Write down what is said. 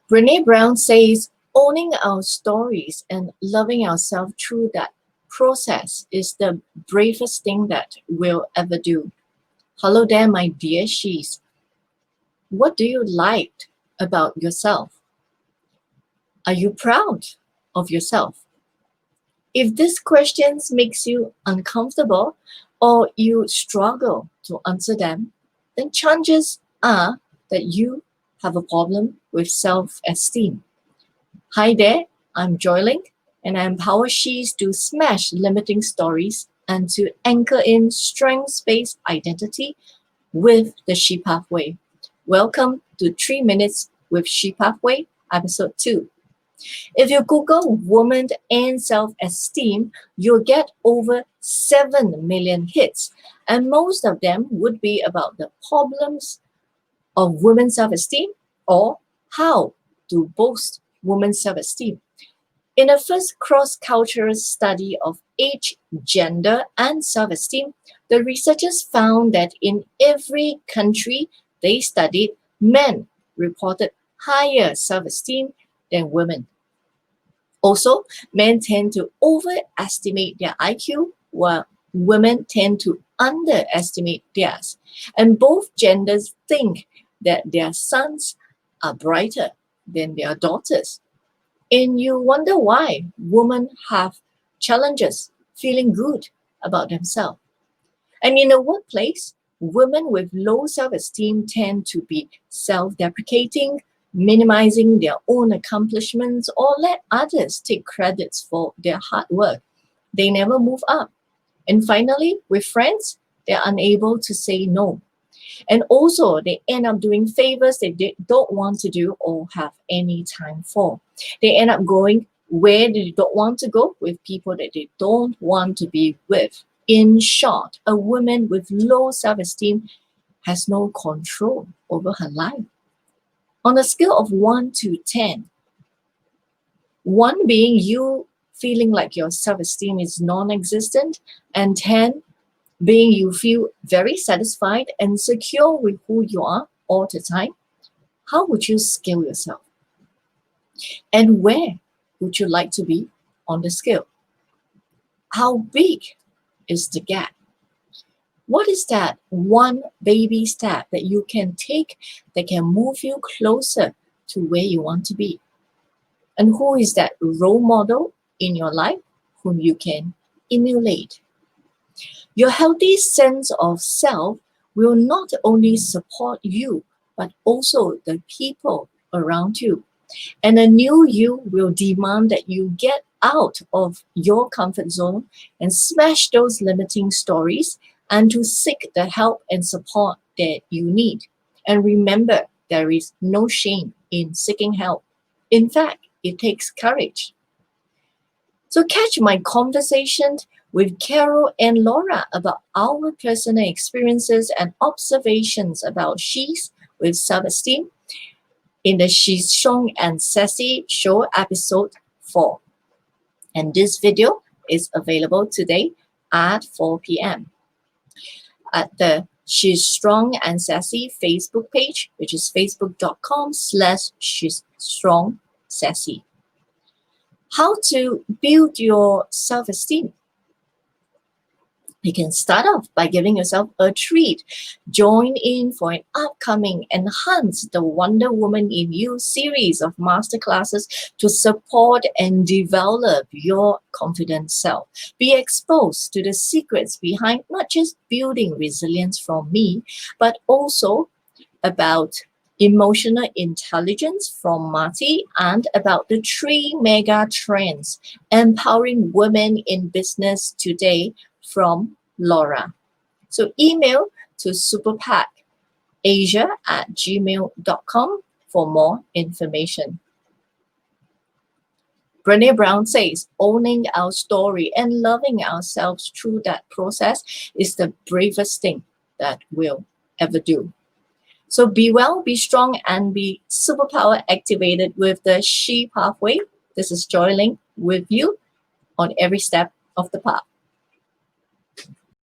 Brene Brown says, owning our stories and loving ourselves through that process is the bravest thing that we'll ever do. Hello there, my dear She's. What do you like about yourself? Are you proud of yourself? If these questions makes you uncomfortable or you struggle to answer them, then chances are that you have a problem with self-esteem. Hi there, I'm Joyling, and I empower She's to smash limiting stories and to anchor in strengths-based identity with the She Pathway. Welcome to 3 Minutes with She Pathway, Episode 2. If you Google woman and self-esteem, you'll get over 7 million hits, and most of them would be about the problems of women's self-esteem or how to boost women's self-esteem. In a first cross-cultural study of age, gender, and self-esteem, the researchers found that in every country they studied, men reported higher self-esteem than women. Also, men tend to overestimate their IQ, while women tend to underestimate theirs. And both genders think that their sons are brighter than their daughters. And you wonder why women have challenges feeling good about themselves. And in the workplace, women with low self-esteem tend to be self-deprecating, minimizing their own accomplishments, or let others take credits for their hard work. They never move up. And finally, with friends, they're unable to say no. And also, they end up doing favors they don't want to do or have any time for. They end up going where they don't want to go with people that they don't want to be with. In short, a woman with low self-esteem has no control over her life. On a scale of 1 to 10, 1 being you feeling like your self-esteem is non-existent, and 10 being you feel very satisfied and secure with who you are all the time, how would you scale yourself? And where would you like to be on the scale? How big is the gap? What is that one baby step that you can take that can move you closer to where you want to be? And who is that role model in your life whom you can emulate? Your healthy sense of self will not only support you, but also the people around you. And a new you will demand that you get out of your comfort zone and smash those limiting stories and to seek the help and support that you need. And remember, there is no shame in seeking help. In fact, it takes courage. So catch my conversation with Carol and Laura about our personal experiences and observations about She's with self-esteem in the She's Strong and Sassy Show episode 4. And this video is available today at 4 p.m. at the She's Strong and Sassy Facebook page, which is facebook.com/She's Strong Sassy. How to build your self-esteem? You can start off by giving yourself a treat. Join in for an upcoming Enhance the Wonder Woman in You series of masterclasses to support and develop your confident self. Be exposed to the secrets behind not just building resilience from me, but also about emotional intelligence from Marty and about the 3 mega trends empowering women in business today from Laura. So email to superpackasia@gmail.com for more information. Brene Brown says, owning our story and loving ourselves through that process is the bravest thing that we'll ever do. So be well, be strong, and be superpower activated with the She Pathway. This is Joy Ling with you on every step of the path.